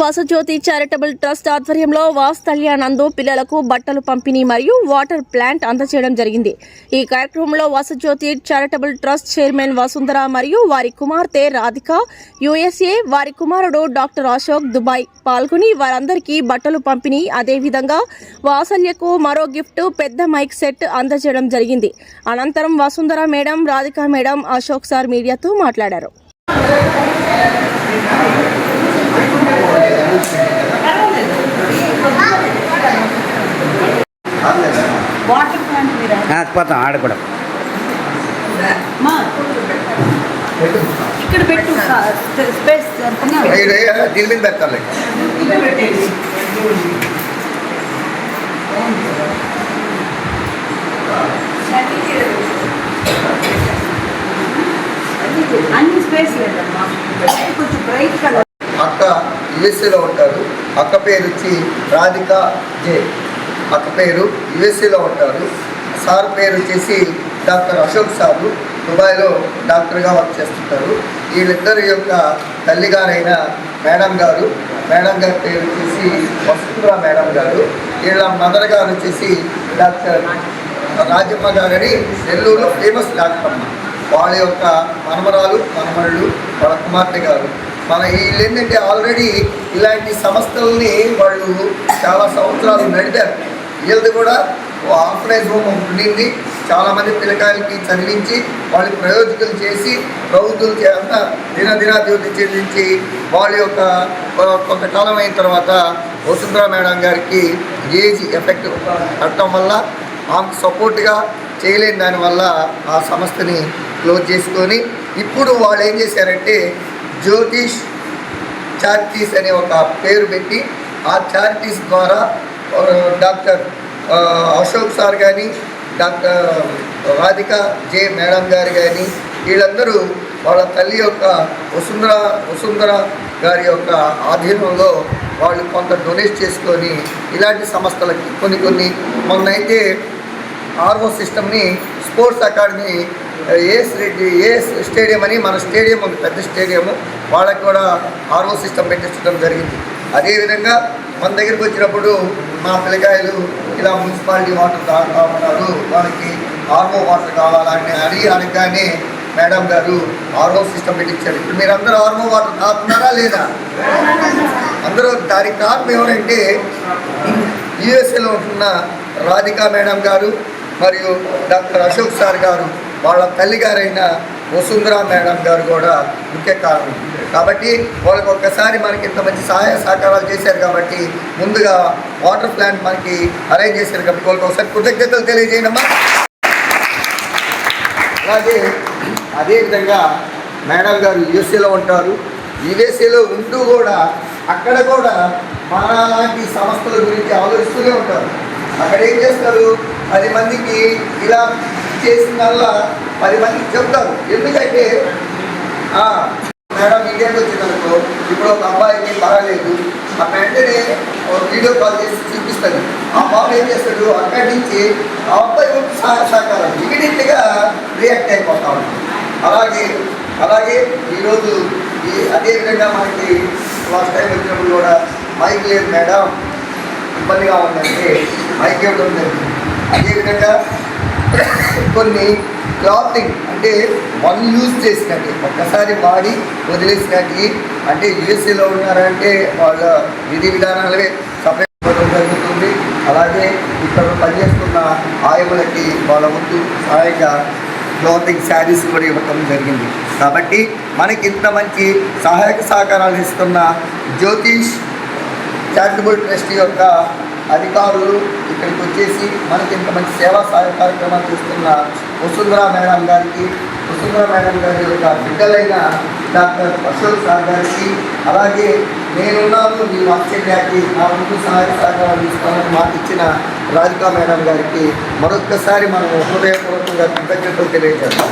వాసజ్యోతి charitable trust ఆధ్వర్యంలో వాత్సల్య నందు పిల్లలకు బట్టలు పంపిణీ మరియు వాటర్ ప్లాంట్ అందజేయడం జరిగింది. ఈ కార్యక్రమంలో వాసజ్యోతి చారిటబుల్ ట్రస్ట్ చైర్మన్ వసుంధర మరియు వారి కుమార్తె రాధిక USA, వారి కుమారుడు డాక్టర్ అశోక్ దుబాయ్ పాల్గొని వారందరికీ బట్టలు పంపిణీ, అదేవిధంగా వాత్సల్యకు మరో గిఫ్ట్ పెద్ద మైక్ సెట్ అందజేయడం జరిగింది. అనంతరం Vasundhara madam, Radhika madam, Ashok sir మీడియాతో మాట్లాడారు. వాటర్ ప్లాంట్ పోతాం ఆడ కూడా ఇక్కడ పెట్టు స్పేస్ దీని మీద పెట్టాలి. అన్ని స్పేస్ లేదమ్మా, కొంచెం బ్రైట్ కలర్. అక్క USA ఉంటారు. అక్క పేరు వచ్చి రాధిక జే. అక్క పేరు USA ఉంటారు. సార్ పేరు వచ్చేసి డాక్టర్ అశోక్ సారు, దుబాయ్లో డాక్టర్గా వర్క్ చేస్తుంటారు. వీళ్ళిద్దరి యొక్క తల్లిగారైన మేడం గారు పేరు వచ్చేసి వసుంధర మేడం గారు. వీళ్ళ మదర్ గారు వచ్చేసి డాక్టర్ రాజమ్మ గారని నెల్లూరులో ఫేమస్ డాక్టర్ అమ్మ. వాళ్ళ యొక్క మనమళ్ళు వాళ్ళ కుమార్తె గారు. వీళ్ళు ఏంటంటే ఆల్రెడీ ఇలాంటి సంస్థలని వాళ్ళు చాలా సంవత్సరాలు నడిపారు. వీళ్ళది కూడా ఆర్ఫనైజ్ హోమ్ ఉండింది. చాలామంది పిల్లకాయలకి చదివించి వాళ్ళు ప్రయోజకులు చేసి ప్రభుత్వం చేత దినాభివృద్ధి చెందించి వాళ్ళ యొక్క కొంతకాలం అయిన తర్వాత వసుంధర మేడం గారికి ఏజ్ ఎఫెక్ట్ పడటం వల్ల ఆమెకు సపోర్ట్గా చేయలేని దానివల్ల ఆ సంస్థని క్లోజ్ చేసుకొని ఇప్పుడు వాళ్ళు ఏం చేశారంటే జ్యోతిష్ చారిటీస్ అనే ఒక పేరు పెట్టి ఆ చారిటీస్ ద్వారా డాక్టర్ అశోక్ సార్ కానీ, డాక్టర్ రాధిక జే మేడం గారు కానీ వీళ్ళందరూ వాళ్ళ తల్లి యొక్క వసుంధర గారి యొక్క ఆధీనంలో వాళ్ళు కొంత డొనేట్ చేసుకొని ఇలాంటి సంస్థలకి కొన్ని మొన్నైతే ఆర్ఓ సిస్టమ్ని స్పోర్ట్స్ అకాడమీ ఏఎస్ స్టేడియం అని మన స్టేడియం ఉంది, పెద్ద స్టేడియము, వాళ్ళకి కూడా ఆర్ఓ సిస్టమ్ పెట్టించడం జరిగింది. అదేవిధంగా మన దగ్గరికి వచ్చినప్పుడు మా పిల్లకాయలు ఇలా మున్సిపాలిటీ వాటర్ తాగుతూ ఉన్నారు, వాళ్ళకి ఆర్ఓ వాటర్ కావాలని అడగగానే మేడం గారు ఆర్ఓ సిస్టమ్ పెట్టించారు. ఇప్పుడు మీరు అందరూ ఆర్ఓ వాటర్ తాగుతున్నారా లేదా? అందరూ దానికి కారణం ఏమంటే USA ఉంటున్న రాధికా మేడం గారు మరియు డాక్టర్ అశోక్ సార్ గారు, వాళ్ళ తల్లిగారైన వసుంధర మేడం గారు కూడా ముఖ్య కారణం. కాబట్టి వాళ్ళకి ఒక్కసారి మనకి ఇంత మంచి సహాయ సహకారాలు చేశారు కాబట్టి ముందుగా వాటర్ ప్లాంట్ మనకి అరేంజ్ చేశారు కాబట్టి వాళ్ళకి ఒకసారి కృతజ్ఞతలు తెలియజేయడమ్మా. అలాగే అదేవిధంగా మేడం గారు USA ఉంటారు. USA ఉంటూ కూడా అక్కడ కూడా మనలాంటి సంస్థల గురించి ఆలోచిస్తూనే ఉంటారు. అక్కడ ఏం చేస్తారు, 10 మందికి ఇలా చేసిందల్లా 10 మందికి చెప్తారు. ఎందుకంటే మేడం ఇండియాకి వచ్చిందనుకో, ఇప్పుడు ఒక అబ్బాయికి బాగాలేదు, ఆ వెంటనే వీడియో కాల్ చేసి చూపిస్తుంది. ఆ బాబు ఏం చేస్తాడు, అక్కడి నుంచి ఆ అబ్బాయి సహాయ సహకారం ఇమీడియట్గా రియాక్ట్ అయిపోతా ఉంటాం. అలాగే ఈరోజు అదేవిధంగా మనకి లాస్ట్ టైం వచ్చినప్పుడు కూడా మైక్ లేదు మేడం, ఇబ్బందిగా ఉందంటే మైక్ ఇవ్వడం జరిగింది. అదేవిధంగా కొన్ని క్లాతింగ్ అంటే యూజ్ చేసినట్టు ఒక్కసారి వాడి వదిలేసినట్టు అంటే USA ఉన్నారంటే వాళ్ళ విధి విధానాలే సపరేట్ ఇవ్వడం జరుగుతుంది. అలాగే ఇక్కడ పనిచేస్తున్న ఆయములకి వాళ్ళ ముందు సహాయంగా క్లాతింగ్ శారీస్ కూడా ఇవ్వటం జరిగింది. కాబట్టి మనకి ఇంత మంచి సహాయక సహకారాలు ఇస్తున్న జ్యోతిష్ చారిటబుల్ ట్రస్ట్ యొక్క అధికారులు ఇక్కడికి వచ్చేసి మనకి ఇంత మంచి సేవా సహాయ కార్యక్రమాలు చేస్తున్న వసుంధర మేడం గారికి, వసుంధర మేడం గారి యొక్క బిడ్డలైన డాక్టర్ అశోక్ సార్ గారికి, అలాగే నేనున్నాను మీ వాత్సల్యానికి నా ముందు సహాయ సహకారాలు ఇస్తానని మాకు ఇచ్చిన రాధికా మేడం గారికి మరొక్కసారి మనం హృదయపూర్వకంగా కృతజ్ఞతలు తెలియజేస్తాం.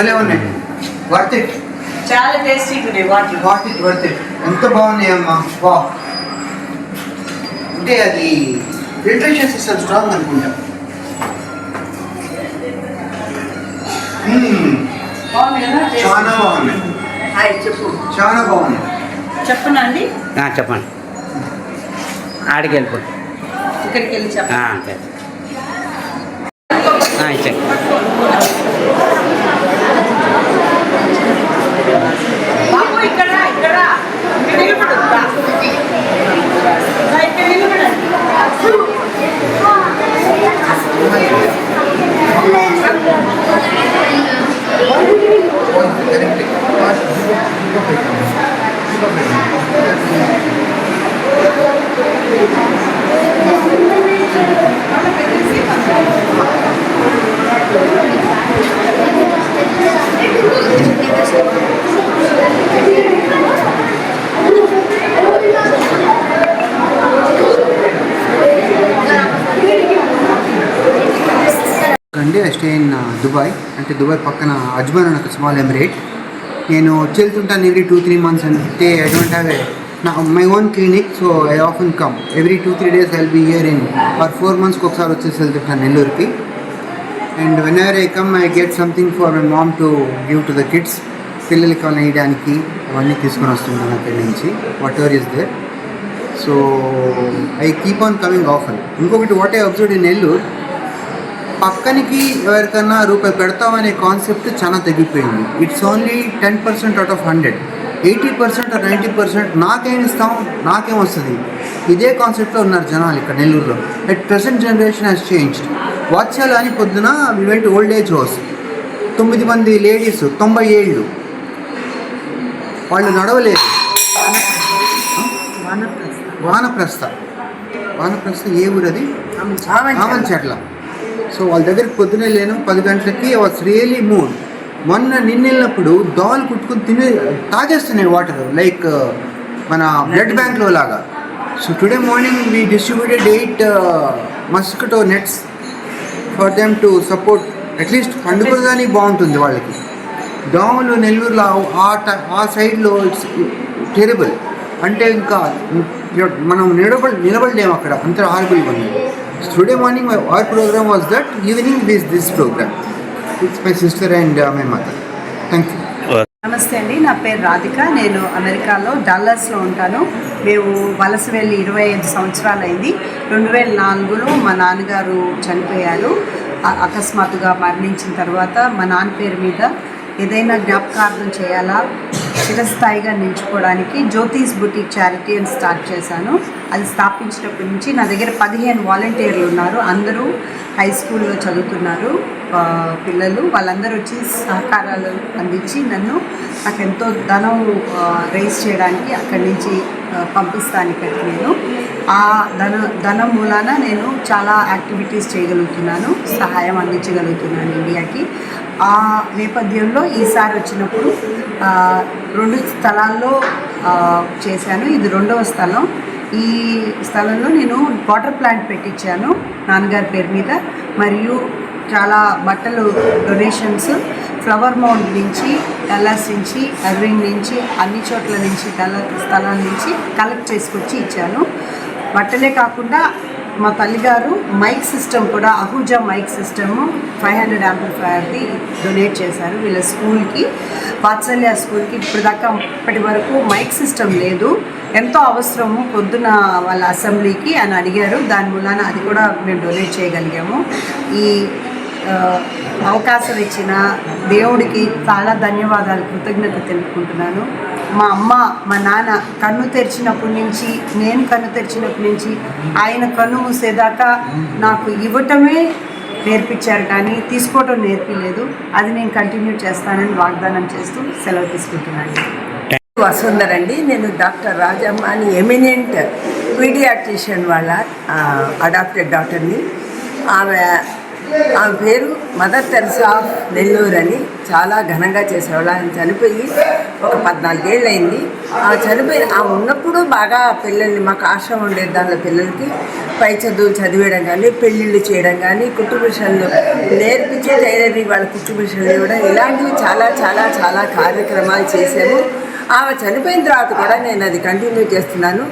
భలే ఉన్నాయి. వర్త్ ఇట్, చాలా టేస్టీగా ఉన్నాయి వాటర్. Worth it. ఎంత బాగున్నాయి అమ్మా. వా, అంటే అది ఫిల్టరేషన్ సిస్టమ్ స్ట్రాంగ్ అనుకుంటా. బాగుంది కదా? చాలా బాగున్నాయి, హాయ్ చెప్పు. చాలా బాగున్నాయి. చెప్పనా అండి? చెప్పండి. ఆడికి వెళ్ళిపోండి. ఇక్కడికి వెళ్ళి చెప్పండి. అంతే. ఇచ్చే బాబు ఇక్కడ ఇక్కడ ఇక్కడ నిలబడు. ఇక్కడ నిలబడండి. అండి ఐ స్టే ఇన్ దుబాయ్. అంటే దుబాయ్ పక్కన అజ్మాన్ అని ఒక స్మాల్ ఎమిరేట్. నేను వచ్చి వెళ్తుంటాను ఎవ్రీ 2-3 months. అంటే I don't have my own clinic, so I often come every 2-3 days. I will be here in for 4 months ఒకసారి వచ్చేసి వెళ్తుంటాను నెల్లూరుకి. And whenever I come I get something for my mom to give to the kids. పిల్లలకి వాళ్ళని వేయడానికి అవన్నీ తీసుకొని వస్తుంటాను అక్కడి నుంచి, whatever is there. So I keep on coming often. ఇంకొకటి what I observe in Nellore, పక్కనికి ఎవరికన్నా రూపాయి పెడతామనే కాన్సెప్ట్ చాలా తగ్గిపోయింది. It's only 10% out of 100. 80% or 90% నాకేం ఇస్తాం, నాకేం వస్తుంది, ఇదే కాన్సెప్ట్లో ఉన్నారు జనాలు ఇక్కడ నెల్లూరులో. At present generation has changed. Vatsalya అని పొద్దున we went old age house. 9 మంది లేడీస్, 90 ఏళ్ళు, వాళ్ళు నడవలేదు. వానప్రస్థ ఏ ఊరు అది? ఆమంచెర్ల. సో వాళ్ళ దగ్గరికి పొద్దునే లేను 10 గంటలకి. Was really mood. నిన్న వెళ్ళినప్పుడు దోమలు కుట్టుకుని తాగేస్తున్నాయి వాటర్, లైక్ మన బ్లడ్ బ్యాంక్లో లాగా. So today morning we distributed 8 mosquito nets for them to support. At least పండుగదానికి బాగుంటుంది వాళ్ళకి. దోమలు నెల్లూరులో ఆ సైడ్లో ఇట్స్ టెరబుల్. అంటే ఇంకా మనం నిలబడలేము అక్కడ, అంత హారబుల్గా ఉంది. Today morning our program was that, evening this program. It's my sister and my mother. Thank you. నమస్తే అండి, నా పేరు రాధిక. నేను అమెరికాలో డల్లాస్లో ఉంటాను. మేము వలస వెళ్ళి 25 సంవత్సరాలు అయింది. 2004లో మా నాన్నగారు చనిపోయారు. అకస్మాత్తుగా మరణించిన తర్వాత మా నాన్న పేరు మీద ఏదైనా జ్ఞాపకార్థం చేయాలా, చిరస్థాయిగా నిలుచుకోవడానికి జ్యోతిస్ బుటీక్ చారిటీ అని స్టార్ట్ చేశాను. అది స్థాపించినప్పటి నుంచి నా దగ్గర 15 వాలంటీర్లు ఉన్నారు. అందరూ హై స్కూల్లో చదువుతున్నారు పిల్లలు. వాళ్ళందరూ వచ్చి సహకారాలు అందించి నాకు ఎంతో ధనం రైజ్ చేయడానికి అక్కడి నుంచి పంపిస్తాను ఇక్కడికి. నేను ఆ ధనం మూలాన నేను చాలా యాక్టివిటీస్ చేయగలుగుతున్నాను, సహాయం అందించగలుగుతున్నాను ఇండియాకి. ఆ నేపథ్యంలో ఈసారి వచ్చినప్పుడు 2 స్థలాల్లో చేశాను. ఇది 2వ స్థలం. ఈ స్థలంలో నేను వాటర్ ప్లాంట్ పెట్టించాను నాన్నగారి పేరు మీద. మరియు చాలా బట్టలు డొనేషన్స్ ఫ్లవర్ మౌండ్ నుంచి, డల్లాస్ నుంచి, అర్వింగ్ నుంచి, అన్ని చోట్ల నుంచి, స్థలాల నుంచి కలెక్ట్ చేసుకొచ్చి ఇచ్చాను. బట్టలే కాకుండా మా తల్లిగారు మైక్ సిస్టమ్ కూడా, అహూజా మైక్ సిస్టమ్ 500 యాంప్లిఫైర్ది డొనేట్ చేశారు వీళ్ళ స్కూల్కి, వాత్సల్య స్కూల్కి. ఇప్పటి వరకు మైక్ సిస్టమ్ లేదు, ఎంతో అవసరము పొద్దున వాళ్ళ అసెంబ్లీకి అని అడిగారు. దాని మూలాన అది కూడా మేము డొనేట్ చేయగలిగాము. ఈ అవకాశం ఇచ్చిన దేవుడికి చాలా ధన్యవాదాలు, కృతజ్ఞత తెలుపుకుంటున్నాను. మా అమ్మ, మా నాన్న కన్ను తెరిచినప్పటి నుంచి, నేను కన్ను తెరిచినప్పటి నుంచి ఆయన కన్ను మూసేదాకా నాకు ఇవ్వటమే నేర్పించారు, కానీ తీసుకోవటం నేర్పిలేదు. అది నేను కంటిన్యూ చేస్తానని వాగ్దానం చేస్తూ సెలవు తీసుకుంటున్నాను. వసుంధర అండి. నేను డాక్టర్ రాజమ్మ అని ఎమినెంట్ పీడియాట్రిషియన్ వాళ్ళ అడాప్టెడ్ డాక్టర్ని. ఆమె ఆమె పేరు మదర్ తెరెసా ఆఫ్ నెల్లూరు అని. చాలా ఘనంగా చేసేవాళ్ళు. ఆయన చనిపోయి ఒక 14 ఏళ్ళు అయింది. చనిపోయి ఆమె ఉన్నప్పుడు బాగా పిల్లల్ని, మాకు ఆశ్రమం ఉండేది, దానిలో పిల్లలకి పై చదువులు చదివేయడం కానీ, పెళ్ళిళ్ళు చేయడం కానీ, కుట్టు మిషన్లు నేర్పించి టైలరీ వాళ్ళ కుట్టు మిషన్లు ఇవ్వడం, ఇలాంటివి చాలా చాలా చాలా కార్యక్రమాలు చేసాము. ఆమె చనిపోయిన తర్వాత కూడా నేను అది కంటిన్యూ చేస్తున్నాను.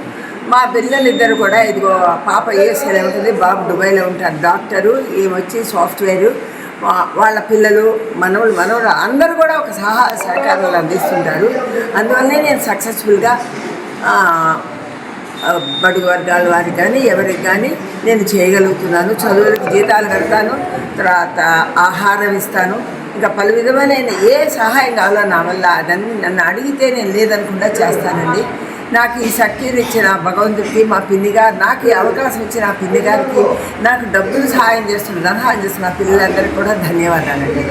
మా పిల్లలిద్దరు కూడా, ఇదిగో పాప యూఎస్ఏలో ఉంటుంది, బాబు దుబాయ్లో ఉంటారు డాక్టరు, ఏమొచ్చి సాఫ్ట్వేరు. వాళ్ళ పిల్లలు, మనవలు అందరూ కూడా ఒక సహకారాలు అందిస్తుంటారు. అందువల్లనే నేను సక్సెస్ఫుల్గా బడుగు వర్గాల వారికి కానీ ఎవరికి కానీ నేను చేయగలుగుతున్నాను. చదువులకు జీతాలు కడతాను, తర్వాత ఆహారం ఇస్తాను, ఇంకా పలు విధమైన ఏ సహాయం కావాలో నా వల్ల అదన్నీ నన్ను అడిగితే నేను లేదనకుండా చేస్తానండి. నాకు ఈ శక్తిని ఇచ్చిన భగవంతుడికి, మా పిన్ని గారు, నాకు ఈ అవకాశం ఇచ్చిన ఆ పిన్ని గారికి, నాకు డబ్బులు సహాయం చేస్తున్న, ధనసహాయం చేస్తున్న పిల్లలందరికీ కూడా ధన్యవాదాలండి.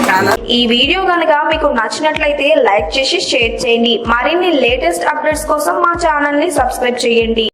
చాలా ఈ వీడియో కనుక మీకు నచ్చినట్లయితే లైక్ చేసి షేర్ చేయండి. మరిన్ని లేటెస్ట్ అప్డేట్స్ కోసం మా ఛానల్ ని సబ్స్క్రైబ్ చేయండి.